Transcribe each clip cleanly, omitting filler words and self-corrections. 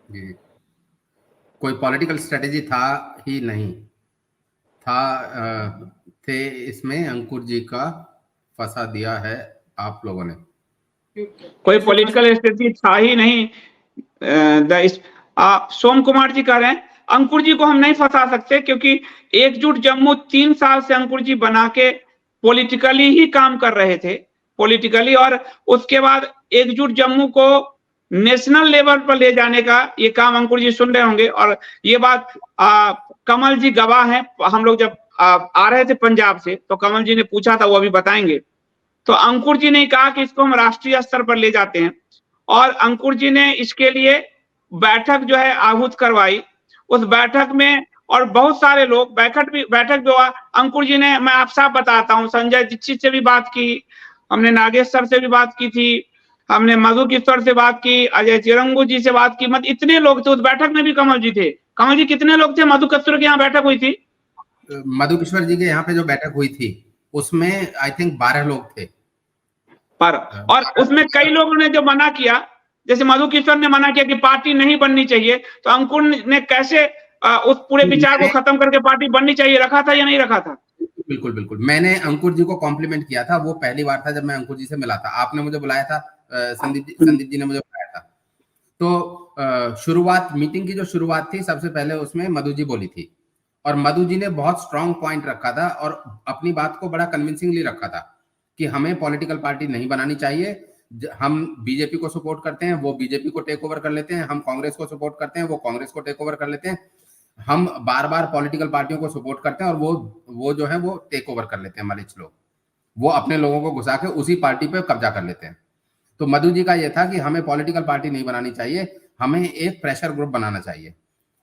जी, कोई political strategy था ही नहीं था। थे इसमें अंकुर जी का फंसा दिया है आप लोगों ने। कोई पॉलिटिकल स्ट्रेटजी था ही नहीं। सोम कुमार जी कह रहे हैं अंकुर जी को हम नहीं फंसा सकते, क्योंकि एकजुट जम्मू 3 साल से अंकुर जी बना के पॉलिटिकली ही काम कर रहे थे, पॉलिटिकली। और उसके बाद एकजुट जम्मू को नेशनल लेवल पर ले जाने का ये काम अंकुर जी सुन रहे होंगे। और ये बात कमल जी गवाह हैं। हम लोग जब आ रहे थे पंजाब से तो कमल जी ने पूछा था, वो अभी बताएंगे। तो अंकुर जी ने कहा कि इसको हम राष्ट्रीय स्तर पर ले जाते हैं, और अंकुर जी ने इसके लिए बैठक जो है आहूत करवाई। उस बैठक में और बहुत सारे लोग बैठक भी हुआ। अंकुर जी ने, मैं आप साफ बताता हूँ, संजय दीक्षित से भी बात की, हमने नागेश सर से भी बात की थी, हमने मधु किशोर से बात की, अजय चिरंगू जी से बात की। मतलब इतने लोग थे उस बैठक में भी। कमल जी थे। कमल जी कितने लोग थे मधु किशोर के यहाँ बैठक हुई थी? मधु किशोर जी के यहाँ पे जो बैठक हुई थी उसमें आई थिंक 12 लोग थे। पर और उसमें कई लोगों ने जो मना किया, जैसे मधु किशोर ने मना किया कि पार्टी नहीं बननी चाहिए, तो अंकुर ने कैसे उस पूरे विचार को खत्म करके पार्टी बननी चाहिए रखा था या नहीं रखा था? बिल्कुल बिल्कुल, मैंने अंकुर जी को कॉम्प्लीमेंट किया था। वो पहली बार था जब मैं अंकुर जी से मिला था। आपने मुझे बुलाया था, संदीप जी ने मुझे बुलाया था। तो शुरुआत, मीटिंग की जो शुरुआत थी, सबसे पहले उसमें मधु जी बोली थी, और मधु जी ने बहुत स्ट्रांग पॉइंट रखा था और अपनी बात को बड़ा कन्विंसिंगली रखा था कि हमें पॉलिटिकल पार्टी नहीं बनानी चाहिए। हम बीजेपी को सपोर्ट करते हैं, वो बीजेपी को टेक ओवर कर लेते हैं। हम कांग्रेस को सपोर्ट करते हैं, वो कांग्रेस को टेक ओवर कर लेते हैं। हम बार बार पॉलिटिकल पार्टियों को सपोर्ट करते हैं और वो जो है वो टेक ओवर कर लेते हैं। मलिच लोग वो अपने लोगों को घुसा के उसी पार्टी पे कब्जा कर लेते हैं। तो मधु जी का ये था कि हमें पॉलिटिकल पार्टी नहीं बनानी चाहिए, हमें एक प्रेशर ग्रुप बनाना चाहिए,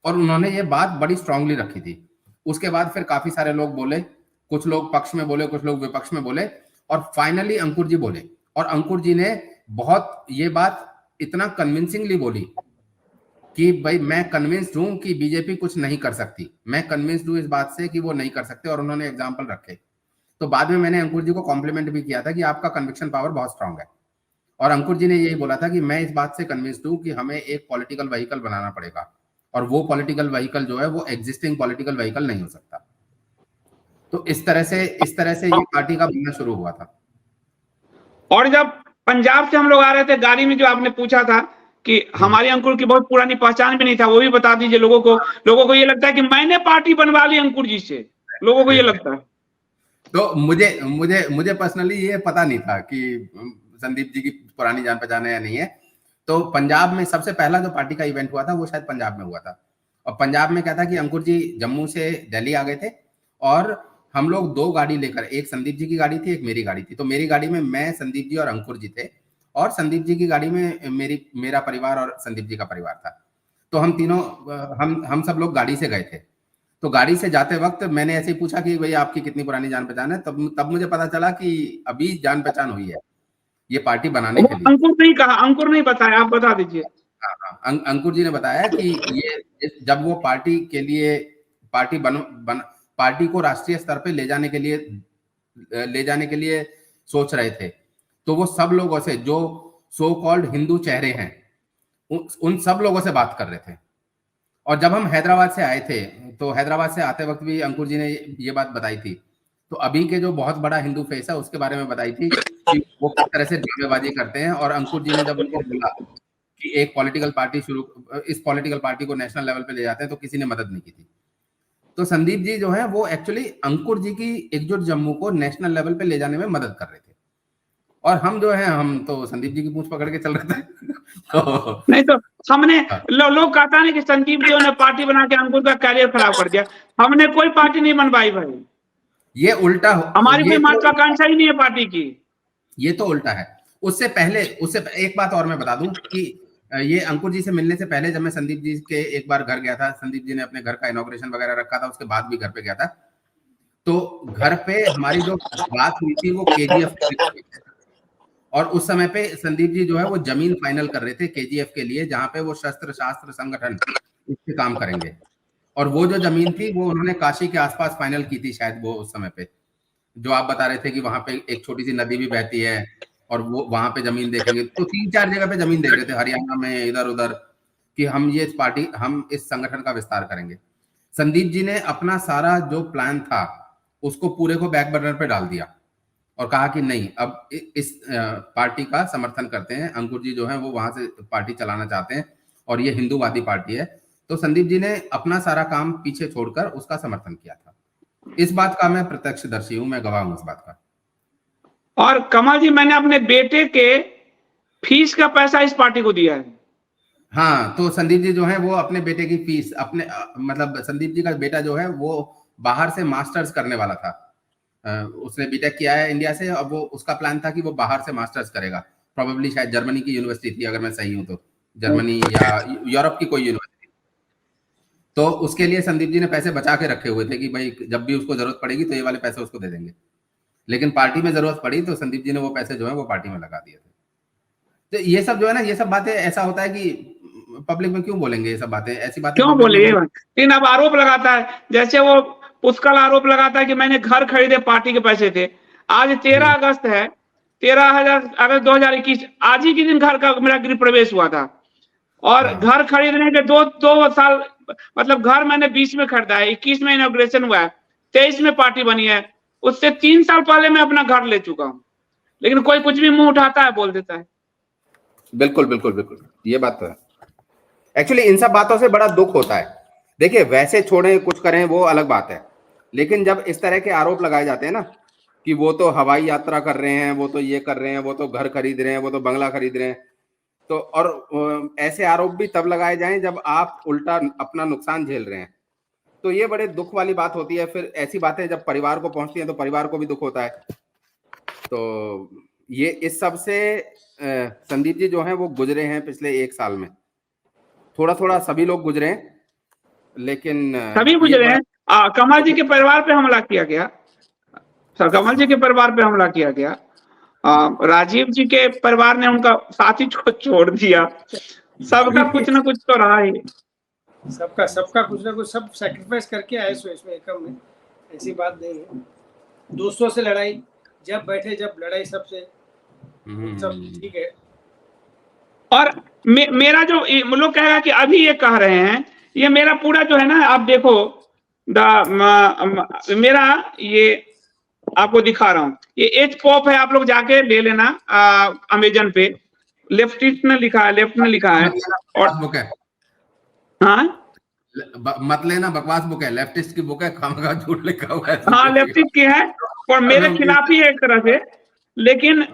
और उन्होंने ये बात बड़ी स्ट्रांगली रखी थी। उसके बाद फिर काफी सारे लोग बोले, कुछ लोग पक्ष में बोले, कुछ लोग विपक्ष में बोले, और फाइनली अंकुर जी बोले। और अंकुर जी ने बहुत ये बात इतना कन्विंसिंगली बोली कि भाई मैं कन्विंस्ड हूं कि बीजेपी कुछ नहीं कर सकती, मैं कन्विंस्ड हूं इस बात से कि वो नहीं कर सकते, और उन्होंने एग्जाम्पल रखे। तो बाद में मैंने अंकुर जी को कॉम्प्लीमेंट भी किया था कि आपका कन्विक्शन पावर बहुत स्ट्रांग है, और अंकुर जी ने यही बोला था कि मैं इस बात से कन्विंस्ड हूं कि हमें एक पॉलिटिकल व्हीकल बनाना पड़ेगा, और वो पॉलिटिकल व्हीकल जो है वो एग्जिस्टिंग पॉलिटिकल व्हीकल नहीं हो सकता। तो इस तरह से ये पार्टी का बनना शुरू हुआ था। और जब पंजाब से हम लोग आ रहे थे गाड़ी में, जो आपने पूछा था कि हमारे अंकुर की बहुत पुरानी पहचान भी नहीं था, वो भी बता दीजिए लोगों को। लोगों को ये लगता है कि मैंने पार्टी बनवा ली अंकुर जी से, लोगों को ये लगता है। तो मुझे मुझे मुझे पर्सनली ये पता नहीं था कि संदीप जी की पुरानी जान पहचान है या नहीं है। तो पंजाब में सबसे पहला जो पार्टी का इवेंट हुआ था वो शायद पंजाब में हुआ था। और पंजाब में क्या था कि अंकुर जी जम्मू से दिल्ली आ गए थे, और हम लोग 2 गाड़ी लेकर, एक संदीप जी की गाड़ी थी, एक मेरी गाड़ी थी। तो मेरी गाड़ी में मैं, संदीप जी और अंकुर जी थे, और संदीप जी की गाड़ी में मेरा परिवार और संदीप जी का परिवार था। तो हम तीनों, हम सब लोग गाड़ी से गए थे। तो गाड़ी से जाते वक्त मैंने ऐसे ही पूछा कि भाई आपकी कितनी पुरानी जान पहचान है। तब मुझे पता चला कि अभी जान पहचान हुई है ये पार्टी बनाने के लिए। अंकुर नहीं कहा, अंकुर नहीं बताया, आप बता दीजिए। हाँ हाँ, अंकुर जी ने बताया कि ये जब वो पार्टी के लिए, पार्टी पार्टी को राष्ट्रीय स्तर पे ले जाने के लिए सोच रहे थे, तो वो सब लोगों से, जो सो कॉल्ड हिंदू चेहरे हैं, उन सब लोगों से बात कर रहे थे। और जब हम हैदराबाद से आए थे, तो हैदराबाद से आते वक्त भी अंकुर जी ने ये बात बताई थी। तो अभी के जो बहुत बड़ा हिंदू फेस है उसके बारे में बताई थी कि वो किस तरह से ड्रामेबाजी करते हैं। और अंकुर जी ने जब उनको बोला कि एक पॉलिटिकल पार्टी इस पॉलिटिकल पार्टी को नेशनल लेवल पे ले जाते हैं, तो किसी ने मदद नहीं की थी। तो संदीप जी जो है वो एक्चुअली अंकुर जी की एकजुट जम्मू को नेशनल लेवल पे ले जाने में मदद कर रहे थे, और हम जो है, हम तो संदीप जी की पूंछ पकड़ के चल रहे थे। तो नहीं तो हमने हाँ, लोग कहता नहीं कि संदीप जी ने पार्टी बना के अंकुर का कैरियर खराब कर दिया। हमने कोई पार्टी नहीं बनवाई भाई, ये उल्टा, हमारी कोई ये तो महत्वाकांक्षा ही नहीं है पार्टी की। ये तो उल्टा है। उससे एक बात और मैं बता दूं कि ये अंकुर जी से मिलने से पहले जब मैं संदीप जी के एक बार घर गया था, संदीप जी ने अपने घर का इनॉग्रेशन वगैरह रखा था, उसके बाद भी घर पे गया था। तो घर पे हमारी जो बात हुई थी वो केजीएफ के लिए, और उस समय पे संदीप जी जो है वो जमीन फाइनल कर रहे थे केजीएफ के लिए, जहां पे वो शस्त्र शास्त्र संगठन इससे काम करेंगे। और वो जो जमीन थी वो उन्होंने काशी के आसपास फाइनल की थी शायद, वो उस समय पे जो आप बता रहे थे कि वहां पे एक छोटी सी नदी भी बहती है, और वो वहां पे जमीन देखेंगे। तो 3-4 जगह पे जमीन देख रहे थे, हरियाणा में, इधर उधर। कि हम इस संगठन का विस्तार करेंगे। संदीप जी ने अपना सारा जो प्लान था उसको पूरे को बैक बर्नर पे डाल दिया और कहा कि नहीं, अब इस पार्टी का समर्थन करते हैं। अंकुर जी जो है वो वहां से पार्टी चलाना चाहते हैं और ये हिंदूवादी पार्टी है। तो संदीप जी ने अपना सारा काम पीछे छोड़कर उसका समर्थन किया था। इस बात का मैं प्रत्यक्षदर्शी हूं, मैं गवाह हूं इस बात का। और कमल जी, मैंने अपने बेटे के फीस का पैसा इस पार्टी को दिया है। हाँ, तो संदीप जी जो है वो अपने बेटे की फीस अपने मतलब संदीप जी का बेटा जो है वो बाहर से मास्टर्स करने वाला था। उसने बीटेक किया है इंडिया से। अब वो उसका प्लान था कि वो बाहर से मास्टर्स करेगा, प्रोबेबली शायद जर्मनी की यूनिवर्सिटी थी, अगर मैं सही हूं तो जर्मनी या यूरोप की कोई यूनिवर्सिटी। तो उसके लिए संदीप जी ने पैसे बचा के रखे हुए थे कि भाई जब भी उसको जरूरत पड़ेगी तो ये वाले पैसे उसको दे देंगे। लेकिन पार्टी में जरूरत पड़ी तो संदीप जी ने वो पैसे जो है वो पार्टी में लगा दिए थे। तो ये सब जो है ना, ये सब बातें ऐसा होता है कि पब्लिक में क्यों बोलेंगे ये सब बातें, ऐसी बातें क्यों पब्लिक बोले? में लेकिन अब आरोप लगाता है, जैसे वो पुष्कल आरोप लगाता है कि मैंने घर खरीदे, पार्टी के पैसे थे। आज 13 अगस्त है, 13 अगस्त 2021, आज ही के दिन घर का मेरा गृह प्रवेश हुआ था। और घर खरीदने के दो साल, मतलब घर मैंने 20 में खरीदा है, 21 में इनॉग्रेशन हुआ है, 23 में पार्टी बनी है। उससे 3 साल पहले मैं अपना घर ले चुका हूं, लेकिन कोई कुछ भी मुंह उठाता है, बोल देता है। बिल्कुल बिल्कुल बिल्कुल, ये बात तो है। एक्चुअली इन सब बातों से बड़ा दुख होता है। देखिए, वैसे छोड़ें कुछ करें वो अलग बात है, लेकिन जब इस तरह के आरोप लगाए जाते हैं ना कि वो तो हवाई यात्रा कर रहे हैं, वो तो ये कर रहे हैं, वो तो घर खरीद रहे हैं, वो तो बंगला खरीद रहे हैं, तो और ऐसे आरोप भी तब लगाए जाएं जब आप उल्टा अपना नुकसान झेल रहे हैं, तो ये बड़े दुख वाली बात होती है। फिर ऐसी बातें जब परिवार को पहुंचती हैं तो परिवार को भी दुख होता है। तो ये इस सब से संदीप जी जो हैं वो गुजरे हैं पिछले 1 साल में। थोड़ा थोड़ा सभी लोग गुजरे हैं, लेकिन सभी गुजरे हैं। कमल जी के परिवार पे हमला किया गया, सर कमल जी के परिवार पे हमला किया गया। राजीव जी के परिवार ने उनका साथी छोड़ दिया। सबका कुछ ना कुछ तो रहा ही। सबका कुछ ना कुछ, सब सैक्रिफाइस करके आए। सो इसमें एकम में ऐसी बात नहीं है। दोस्तों से लड़ाई, जब बैठे जब लड़ाई सबसे, सब ठीक है। और मेरा जो लोग कहेगा कि अभी ये कह रहे हैं, ये मेरा पूरा जो है ना, आप देखो मेरा ये आपको दिखा रहा हूं, ये एच पॉप है, आप लोग जाके ले लेना अमेजन पे। लेफ्टिस्ट ने लिखा है, लेफ्ट ने लिखा है। और बुक है, हाँ मत लेना, बकवास बुक है, लेफ्टिस्ट की बुक है, खामखा झूठ लिखा हुआ है। हाँ, लेफ्टिस्ट की है और मेरे खिलाफ ही है एक तरह से। लेकिन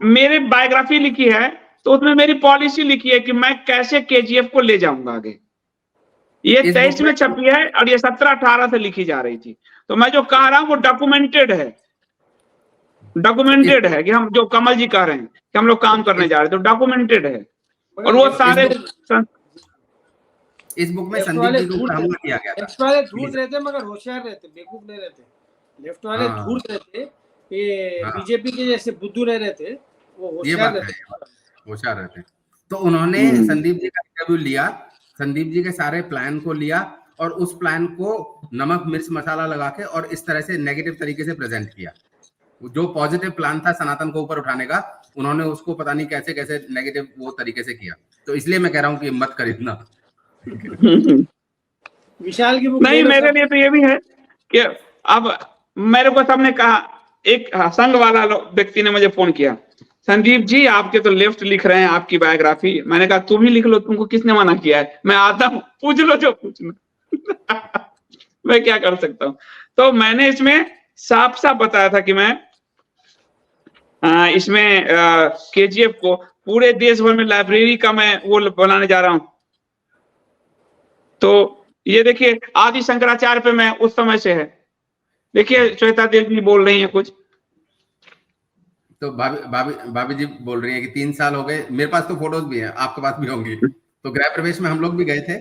मेरे बायोग्राफी लिखी है तो उसमें मेरी पॉलिसी लिखी है कि मैं कैसे केजीएफ को ले जाऊंगा आगे। ये 23 में छपी है और ये 17-18 से लिखी जा रही थी। तो मैं जो कह रहा हूं वो डॉक्यूमेंटेड है, डॉक्यूमेंटेड है कि हम जो कमल जी कह रहे हैं कि हम लोग काम करने जा रहे हैं, तो डॉक्यूमेंटेड है। और वो सारे इस बुक में संदीप जी को हमला किया गया था। लेफ्ट वाले धूर्त रहते मगर होशियार रहते, बेवकूफ नहीं रहते। लेफ्ट वाले धूर्त रहते, ये बीजेपी के जैसे बुद्धू नहीं रहते, वो होशियार रहते। तो उन्होंने संदीप जी का इंटरव्यू लिया, संदीप जी के सारे प्लान को लिया और उस प्लान को नमक मिर्च मसाला लगा के और इस तरह से नेगेटिव तरीके से प्रेजेंट किया। जो पॉजिटिव प्लान था सनातन को ऊपर उठाने का, उन्होंने उसको पता नहीं कैसे कैसे नेगेटिव वो तरीके से किया। तो इसलिए मैं कह रहा हूँ कि मत खरीदना। विशाल की बुक नहीं, मेरे लिए तो ये भी है कि अब मेरे को सबने कहा, एक संघ वाला व्यक्ति ने मुझे फोन किया, संदीप जी आपके तो लेफ्ट लिख रहे हैं आपकी बायोग्राफी। मैंने कहा तुम ही लिख लो, तुमको किसने मना किया है, मैं आता हूं, पूछ लो जो पूछना। मैं क्या कर सकता हूं। तो मैंने इसमें साफ साफ बताया था कि मैं इसमें केजीएफ को पूरे देश भर में लाइब्रेरी का मैं वो बनाने जा रहा हूं। तो ये देखिए, आदि शंकराचार्य पे मैं उस समय से है। देखिए श्वेता देवी बोल रही है कुछ, तो भाभी जी बोल रही है कि 3 साल हो गए। मेरे पास तो फोटोज भी हैं, आपके पास भी होंगी। तो गृह प्रवेश में हम लोग भी गए थे,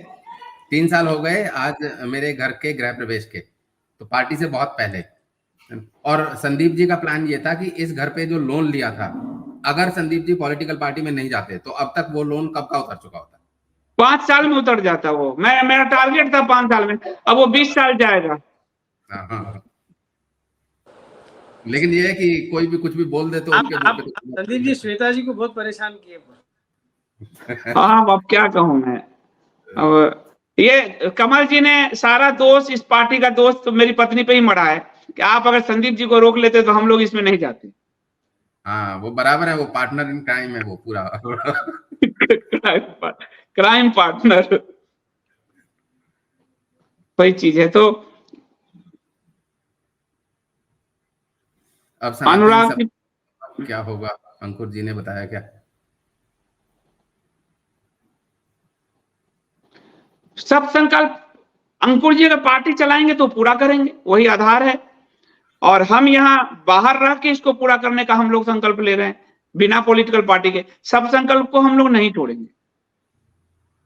3 साल हो गए आज मेरे घर के गृह प्रवेश के, तो पार्टी से बहुत पहले। और संदीप जी का प्लान ये था कि इस घर पे जो लोन लिया था, अगर संदीप जी पॉलिटिकल पार्टी में नहीं जाते तो अब तक वो लोन कब का उतर चुका होता। 5 साल में उतर जाता वो। मेरा टारगेट था 5 साल में, अब वो 20 साल जाएगा। हाँ। लेकिन ये है कि कोई भी कुछ भी बोल दे तो उनके मुंह पे तो संदीप जी श्वेता जी को बहुत परेशान किए। हाँ अब क्या कहूं मैं। अब ये कमल जी ने सारा दोष इस पार्टी का दोष तो मेरी पत्नी पे ही मरा है कि आप अगर संदीप जी को रोक लेते तो हम लोग इसमें नहीं जाते। हाँ वो बराबर है, वो पार्टनर इन क्राइम है वो पूरा। क्राइम पार्टनर वही चीज है। तो अब सनातन अनुराग जी, सब क्या होगा, अंकुर जी ने बताया क्या? सब संकल्प अंकुर जी अगर पार्टी चलाएंगे तो पूरा करेंगे, वही आधार है। और हम यहाँ बाहर रह के इसको पूरा करने का हम लोग संकल्प ले रहे हैं बिना पॉलिटिकल पार्टी के। सब संकल्प को हम लोग नहीं तोड़ेंगे।